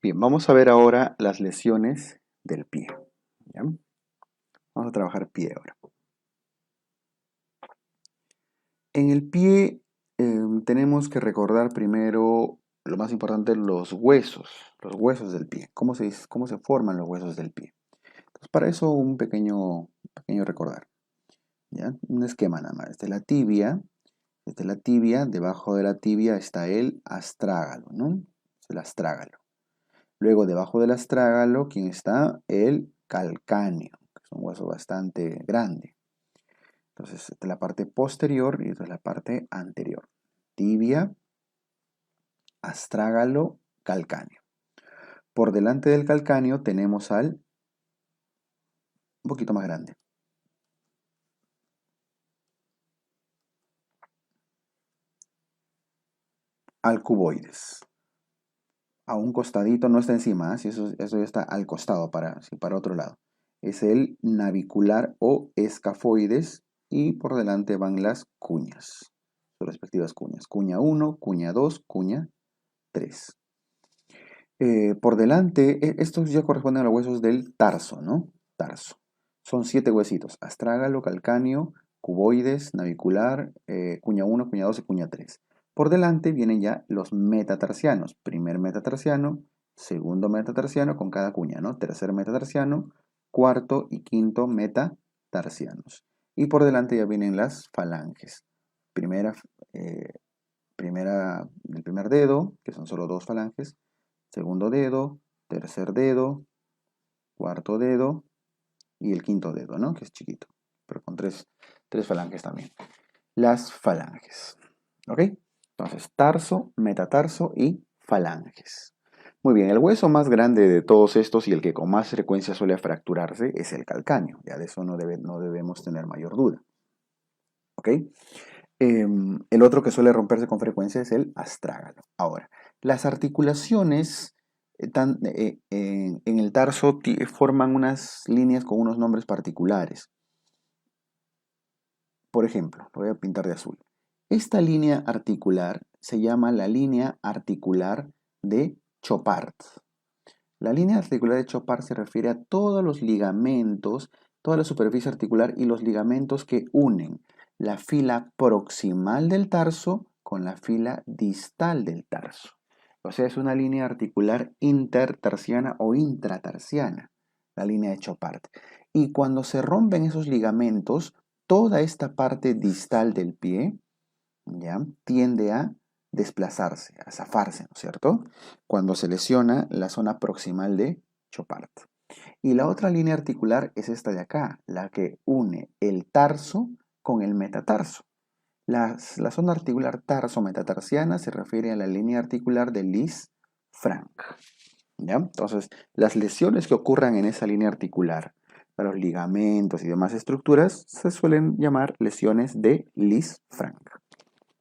Bien, vamos a ver ahora las lesiones del pie. ¿Ya? Vamos a trabajar pie ahora. En el pie tenemos que recordar primero lo más importante, los huesos del pie. Cómo se forman los huesos del pie? Entonces, para eso un pequeño recordar. ¿Ya? Un esquema nada más. Esta es la tibia, debajo de la tibia está el astrágalo, ¿no? Es el astrágalo. Luego, debajo del astrágalo, ¿quién está? El calcáneo, que es un hueso bastante grande. Entonces, esta es la parte posterior y esta es la parte anterior. Tibia, astrágalo, calcáneo. Por delante del calcáneo tenemos un poquito más grande, al cuboides. A un costadito, no está encima, ¿eh? Si eso ya está al costado, para otro lado. Es el navicular o escafoides y por delante van las cuñas, sus respectivas cuñas. Cuña 1, cuña 2, cuña 3. Por delante, estos ya corresponden a los huesos del tarso, ¿no? Tarso. Son 7 huesitos: astrágalo, calcáneo, cuboides, navicular, cuña 1, cuña 2 y cuña 3. Por delante vienen ya los metatarsianos. Primer metatarsiano, segundo metatarsiano con cada cuña, ¿no? Tercer metatarsiano, cuarto y quinto metatarsianos. Y por delante ya vienen las falanges. Primera, eh, el primer dedo, que son solo 2 falanges. Segundo dedo, tercer dedo, cuarto dedo y el quinto dedo, ¿no? Que es chiquito, pero con tres falanges también. Las falanges, ¿ok? Entonces, tarso, metatarso y falanges. Muy bien, el hueso más grande de todos estos y el que con más frecuencia suele fracturarse es el calcáneo. Ya de eso no debemos tener mayor duda, ¿ok? El otro que suele romperse con frecuencia es el astrágalo. Ahora, las articulaciones en el tarso forman unas líneas con unos nombres particulares. Por ejemplo, lo voy a pintar de azul. Esta línea articular se llama la línea articular de Chopard. La línea articular de Chopard se refiere a todos los ligamentos, toda la superficie articular y los ligamentos que unen la fila proximal del tarso con la fila distal del tarso. O sea, es una línea articular intertarsiana o intratarsiana, la línea de Chopard. Y cuando se rompen esos ligamentos, toda esta parte distal del pie, ¿ya? Tiende a desplazarse, a zafarse, ¿no es cierto? Cuando se lesiona la zona proximal de Chopard. Y la otra línea articular es esta de acá, la que une el tarso con el metatarso. La zona articular tarso-metatarsiana se refiere a la línea articular de Lisfranc. ¿Ya? Entonces, las lesiones que ocurran en esa línea articular, para los ligamentos y demás estructuras, se suelen llamar lesiones de Lisfranc.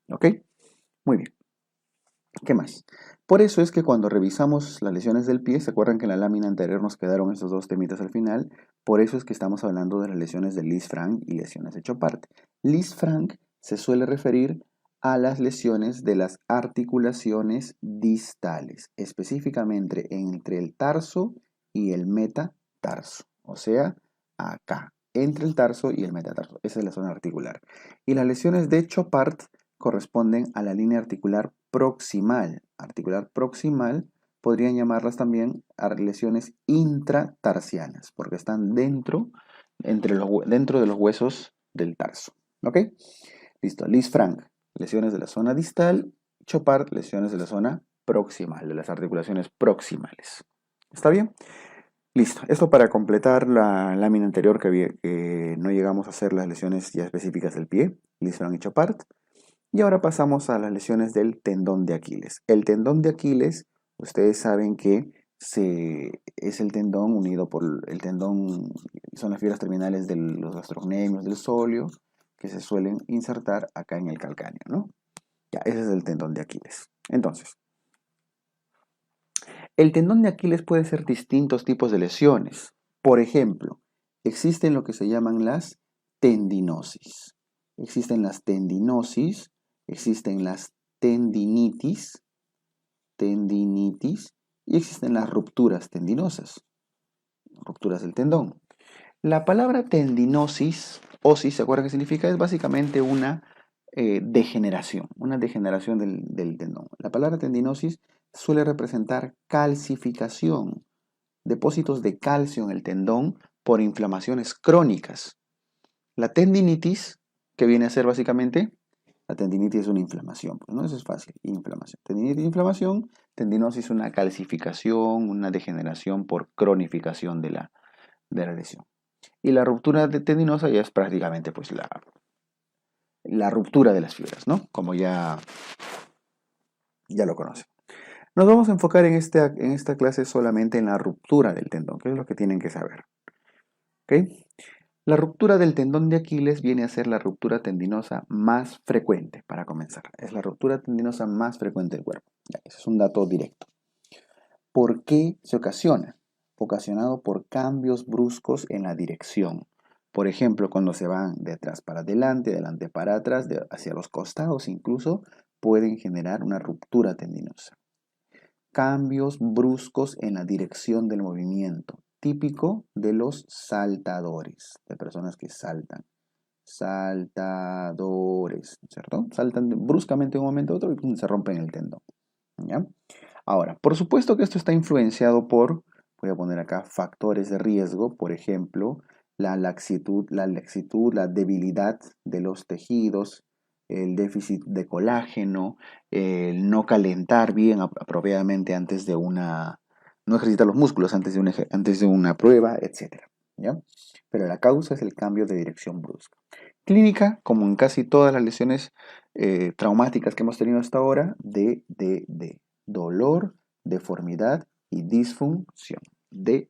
¿Ok? Muy bien. ¿Qué más? Por eso es que cuando revisamos las lesiones del pie, ¿se acuerdan que en la lámina anterior nos quedaron estos dos temitas al final? Por eso es que estamos hablando de las lesiones de Lisfranc y lesiones de Chopard. Lisfranc se suele referir a las lesiones de las articulaciones distales, específicamente entre el tarso y el metatarso, o sea, acá, entre el tarso y el metatarso. Esa es la zona articular. Y las lesiones de Chopard corresponden a la línea articular proximal. Articular proximal podrían llamarlas también lesiones intratarsianas, porque están dentro de los huesos del tarso. ¿Ok? Listo. Lisfranc, lesiones de la zona distal. Chopard, lesiones de la zona proximal, de las articulaciones proximales. ¿Está bien? Listo. Esto para completar la lámina anterior que no llegamos a hacer las lesiones ya específicas del pie, Lisfranc y Chopard. Y ahora pasamos a las lesiones del tendón de Aquiles. El tendón de Aquiles, ustedes saben que es el tendón unido por el tendón, son las fibras terminales de los gastrocnemios, del sóleo, que se suelen insertar acá en el calcáneo, ¿no? Ya, ese es el tendón de Aquiles. Entonces, el tendón de Aquiles puede ser distintos tipos de lesiones. Por ejemplo, existen lo que se llaman las tendinosis. Existen las tendinosis, existen las tendinitis y existen las rupturas tendinosas, rupturas del tendón. La palabra tendinosis, osis, ¿se acuerda qué significa? Es básicamente una degeneración del tendón. La palabra tendinosis suele representar calcificación, depósitos de calcio en el tendón por inflamaciones crónicas. La tendinitis, que viene a ser básicamente, la tendinitis es una inflamación, pues, ¿no? Eso es fácil, inflamación. Tendinitis, inflamación, tendinosis, una calcificación, una degeneración por cronificación de la lesión. Y la ruptura tendinosa ya es prácticamente pues la ruptura de las fibras, ¿no? Como ya lo conocen. Nos vamos a enfocar en esta clase solamente en la ruptura del tendón, que es lo que tienen que saber. ¿Ok? La ruptura del tendón de Aquiles viene a ser la ruptura tendinosa más frecuente, para comenzar. Es la ruptura tendinosa más frecuente del cuerpo. Ya, ese es un dato directo. ¿Por qué se ocasiona? Ocasionado por cambios bruscos en la dirección. Por ejemplo, cuando se van de atrás para adelante, de adelante para atrás, hacia los costados incluso, pueden generar una ruptura tendinosa. Cambios bruscos en la dirección del movimiento, típico de los saltadores, de personas que saltan. Saltadores, ¿cierto? Saltan bruscamente de un momento a otro y se rompen el tendón. ¿Ya? Ahora, por supuesto que esto está influenciado por, voy a poner acá, factores de riesgo, por ejemplo, la laxitud, la debilidad de los tejidos, el déficit de colágeno, el no calentar bien apropiadamente no ejercitar los músculos antes de una prueba, etc. ¿Ya? Pero la causa es el cambio de dirección brusca. Clínica, como en casi todas las lesiones traumáticas que hemos tenido hasta ahora, de dolor, deformidad y disfunción. D.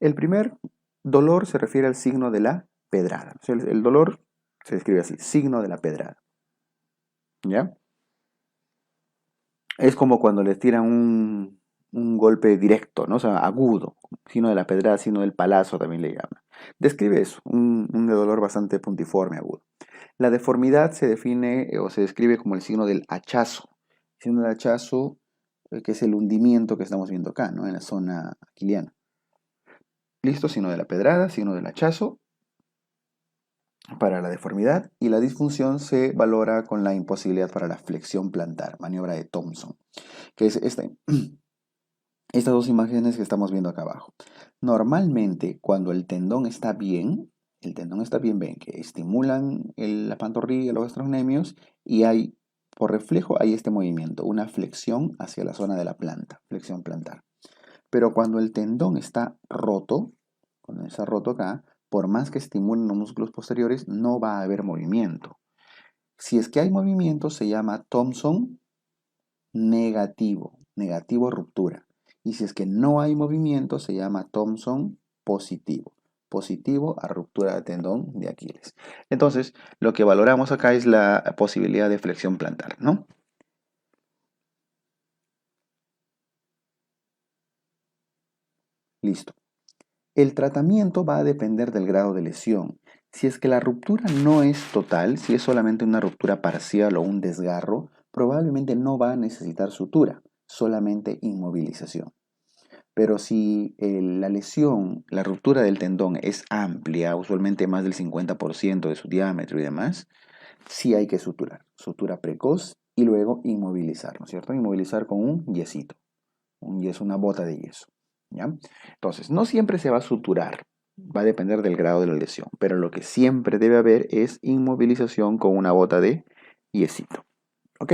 El primer dolor se refiere al signo de la pedrada. O sea, el dolor se describe así, signo de la pedrada. ¿Ya? Es como cuando les tiran un golpe directo, ¿no? O sea, agudo. Signo de la pedrada, signo del palazo también le llaman. Describe eso, un dolor bastante puntiforme, agudo. La deformidad se define o se describe como el signo del hachazo. El signo del hachazo, que es el hundimiento que estamos viendo acá, ¿no? En la zona aquiliana. Listo, signo de la pedrada, signo del hachazo para la deformidad, y la disfunción se valora con la imposibilidad para la flexión plantar, maniobra de Thompson, que es estas dos imágenes que estamos viendo acá abajo. Normalmente, cuando el tendón está bien, ven que estimulan la pantorrilla, los gastrocnemios, y por reflejo, hay este movimiento, una flexión hacia la zona de la planta, flexión plantar. Pero cuando el tendón está roto, cuando está roto acá, por más que estimulen los músculos posteriores, no va a haber movimiento. Si es que hay movimiento, se llama Thompson negativo, negativo ruptura. Y si es que no hay movimiento, se llama Thompson positivo, positivo a ruptura de tendón de Aquiles. Entonces, lo que valoramos acá es la posibilidad de flexión plantar, ¿no? Listo. El tratamiento va a depender del grado de lesión. Si es que la ruptura no es total, si es solamente una ruptura parcial o un desgarro, probablemente no va a necesitar sutura, solamente inmovilización. Pero si la lesión, la ruptura del tendón es amplia, usualmente más del 50% de su diámetro y demás, sí hay que suturar. Sutura precoz y luego inmovilizar, ¿no es cierto? Inmovilizar con un yesito, un yeso, una bota de yeso. ¿Ya? Entonces, no siempre se va a suturar, va a depender del grado de la lesión, pero lo que siempre debe haber es inmovilización con una bota de yesito. ¿Ok?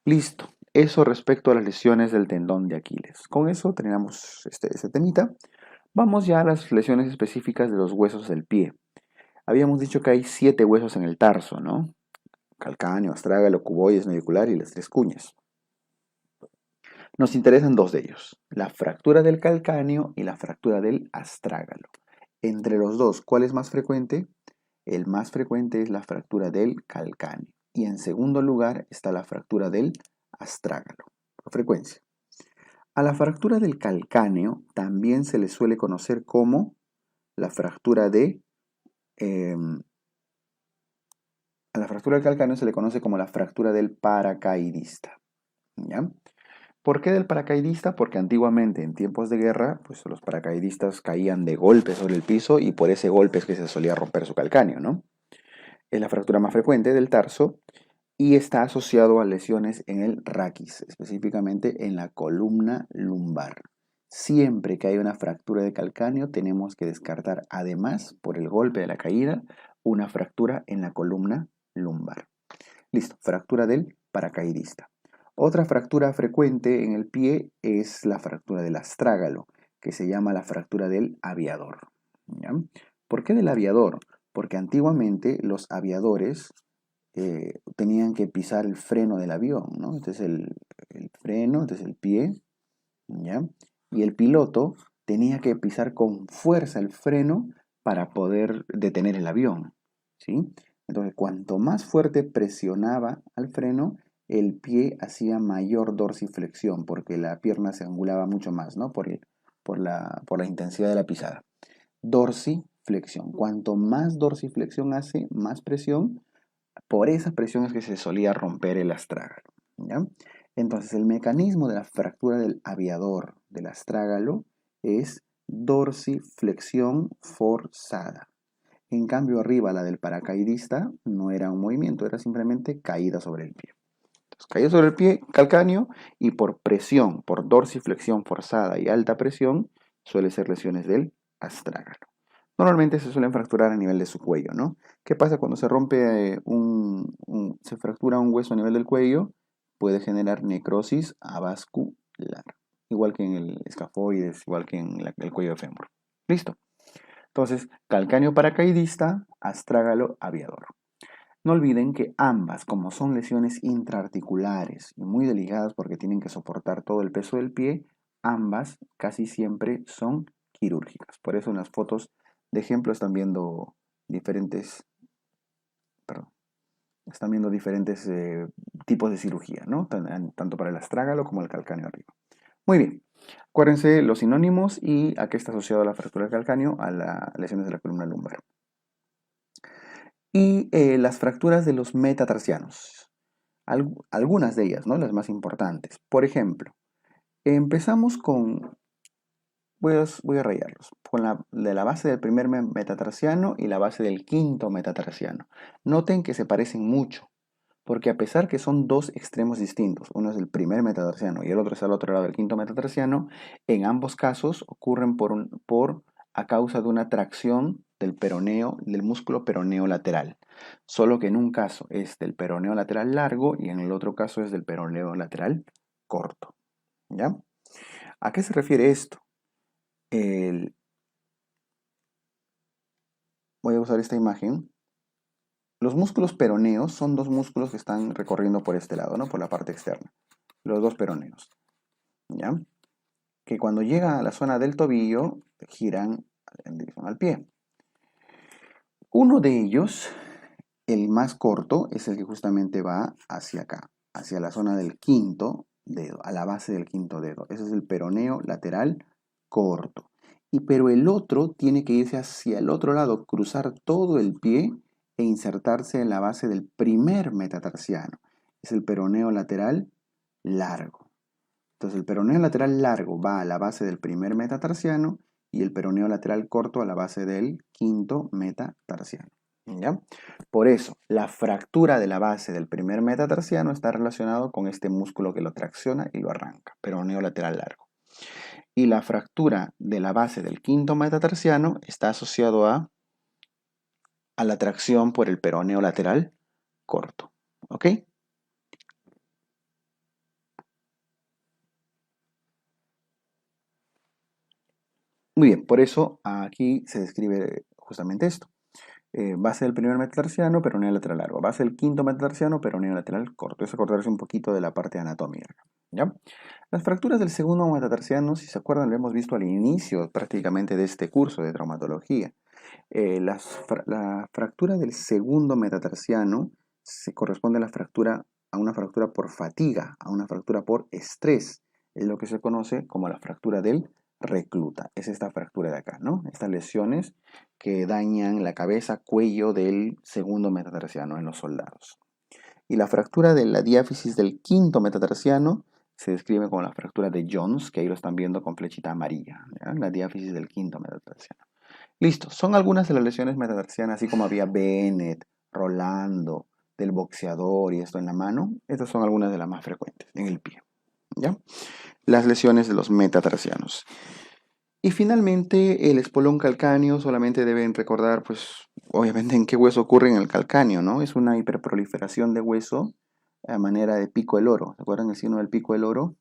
Listo. Eso respecto a las lesiones del tendón de Aquiles. Con eso terminamos este temita. Vamos ya a las lesiones específicas de los huesos del pie. Habíamos dicho que hay 7 huesos en el tarso, ¿no? Calcáneo, astrágalo, cuboides, navicular y las 3 cuñas. Nos interesan 2 de ellos, la fractura del calcáneo y la fractura del astrágalo. Entre los dos, ¿cuál es más frecuente? El más frecuente es la fractura del calcáneo. Y en segundo lugar está la fractura del astrágalo, por frecuencia. A la fractura del calcáneo también se le suele conocer como la fractura a la fractura del calcáneo se le conoce como la fractura del paracaidista. ¿Ya? ¿Por qué del paracaidista? Porque antiguamente, en tiempos de guerra, pues los paracaidistas caían de golpe sobre el piso y por ese golpe es que se solía romper su calcáneo, ¿no? Es la fractura más frecuente del tarso y está asociado a lesiones en el raquis, específicamente en la columna lumbar. Siempre que hay una fractura de calcáneo, tenemos que descartar, además, por el golpe de la caída, una fractura en la columna lumbar. Listo, fractura del paracaidista. Otra fractura frecuente en el pie es la fractura del astrágalo, que se llama la fractura del aviador. ¿Ya? ¿Por qué del aviador? Porque antiguamente los aviadores tenían que pisar el freno del avión, ¿no? Entonces el freno, entonces el pie, ¿ya? Y el piloto tenía que pisar con fuerza el freno para poder detener el avión, ¿sí? Entonces, cuanto más fuerte presionaba al freno, el pie hacía mayor dorsiflexión, porque la pierna se angulaba mucho más, ¿no? Por la intensidad de la pisada. Dorsiflexión. Cuanto más dorsiflexión hace, más presión, por esas presiones que se solía romper el astrágalo, ¿ya? Entonces, el mecanismo de la fractura del aviador del astrágalo es dorsiflexión forzada. En cambio, arriba la del paracaidista no era un movimiento, era simplemente caída sobre el pie. Entonces, caída sobre el pie calcáneo y por presión, por dorsiflexión forzada y alta presión, suele ser lesiones del astrágalo. Normalmente se suelen fracturar a nivel de su cuello, ¿no? ¿Qué pasa cuando se rompe se fractura un hueso a nivel del cuello? Puede generar necrosis avascular, igual que en el escafoides, igual que en el cuello de fémur. ¿Listo? Entonces, calcáneo paracaidista, astrágalo aviador. No olviden que ambas, como son lesiones intraarticulares y muy delicadas porque tienen que soportar todo el peso del pie, ambas casi siempre son quirúrgicas. Por eso en las fotos de ejemplo están viendo diferentes, perdón, están viendo diferentes tipos de cirugía, ¿no? Tanto para el astrágalo como el calcáneo arriba. Muy bien. Acuérdense los sinónimos y a qué está asociado la fractura del calcáneo, a las lesiones de la columna lumbar. Y las fracturas de los metatarsianos. Algunas de ellas, ¿no? Las más importantes. Por ejemplo, empezamos con, voy a rayarlos, con de la base del primer metatarsiano y la base del quinto metatarsiano. Noten que se parecen mucho, porque a pesar que son dos extremos distintos, uno es el primer metatarsiano y el otro es al otro lado del quinto metatarsiano, en ambos casos ocurren a causa de una tracción del peroneo, del músculo peroneo lateral. Solo que en un caso es del peroneo lateral largo y en el otro caso es del peroneo lateral corto. ¿Ya? ¿A qué se refiere esto? Voy a usar esta imagen. Los músculos peroneos son dos músculos que están recorriendo por este lado, ¿no? Por la parte externa. Los dos peroneos. ¿Ya? Que cuando llegan a la zona del tobillo, giran en dirección al pie. Uno de ellos, el más corto, es el que justamente va hacia acá, hacia la zona del quinto dedo, a la base del quinto dedo. Ese es el peroneo lateral corto. Pero el otro tiene que irse hacia el otro lado, cruzar todo el pie e insertarse en la base del primer metatarsiano. Es el peroneo lateral largo. Entonces el peroneo lateral largo va a la base del primer metatarsiano y el peroneo lateral corto a la base del quinto metatarsiano. ¿Ya? Por eso, la fractura de la base del primer metatarsiano está relacionado con este músculo que lo tracciona y lo arranca, peroneo lateral largo. Y la fractura de la base del quinto metatarsiano está asociado a la tracción por el peroneo lateral corto. ¿Ok? Muy bien, por eso aquí se describe justamente esto. Base del primer metatarsiano, peroneo lateral largo. Base del quinto metatarsiano, peroneo lateral corto. Es acordarse un poquito de la parte anatómica. ¿Ya? Las fracturas del segundo metatarsiano, si se acuerdan, lo hemos visto al inicio prácticamente de este curso de traumatología. La fractura del segundo metatarsiano se corresponde a una fractura por fatiga, a una fractura por estrés. Es lo que se conoce como la fractura del recluta. Es esta fractura de acá, ¿no? Estas lesiones que dañan la cabeza, cuello del segundo metatarsiano en los soldados. Y la fractura de la diáfisis del quinto metatarsiano se describe como la fractura de Jones, que ahí lo están viendo con flechita amarilla, ¿ya? La diáfisis del quinto metatarsiano. Listo, son algunas de las lesiones metatarsianas, así como había Bennett, Rolando, del boxeador y esto en la mano. Estas son algunas de las más frecuentes en el pie, ¿ya? Las lesiones de los metatarsianos. Y finalmente, el espolón calcáneo, solamente deben recordar, pues, obviamente en qué hueso ocurre en el calcáneo, ¿no? Es una hiperproliferación de hueso a manera de pico del oro. ¿Se acuerdan el signo del pico del oro?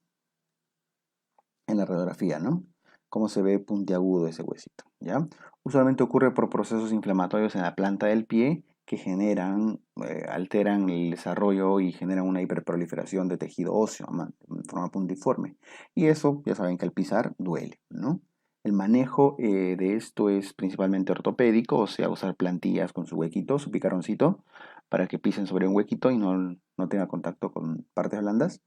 En la radiografía, ¿no? Cómo se ve puntiagudo ese huesito, ¿ya? Usualmente ocurre por procesos inflamatorios en la planta del pie que generan, alteran el desarrollo y generan una hiperproliferación de tejido óseo en forma puntiforme. Y eso, ya saben que al pisar duele, ¿no? El manejo de esto es principalmente ortopédico, o sea, usar plantillas con su huequito, su picaroncito, para que pisen sobre un huequito y no tenga contacto con partes blandas.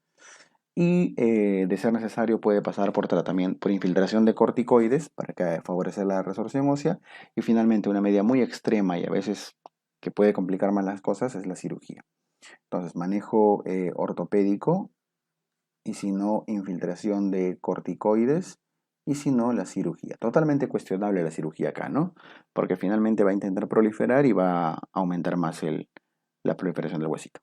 Y de ser necesario puede pasar por tratamiento, por infiltración de corticoides para favorecer la resorción ósea. Y finalmente una medida muy extrema y a veces que puede complicar más las cosas es la cirugía. Entonces, manejo ortopédico y si no, infiltración de corticoides y si no, la cirugía. Totalmente cuestionable la cirugía acá, ¿no? Porque finalmente va a intentar proliferar y va a aumentar más la proliferación del huesito.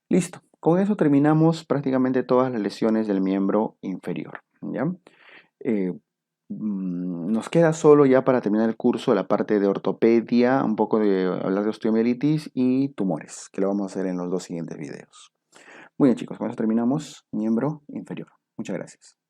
Listo. Con eso terminamos prácticamente todas las lesiones del miembro inferior, ¿ya? Eh, Nos queda solo ya para terminar el curso la parte de ortopedia, un poco de hablar de osteomielitis y tumores, que lo vamos a hacer en los dos siguientes videos. Muy bien, chicos, con eso terminamos miembro inferior. Muchas gracias.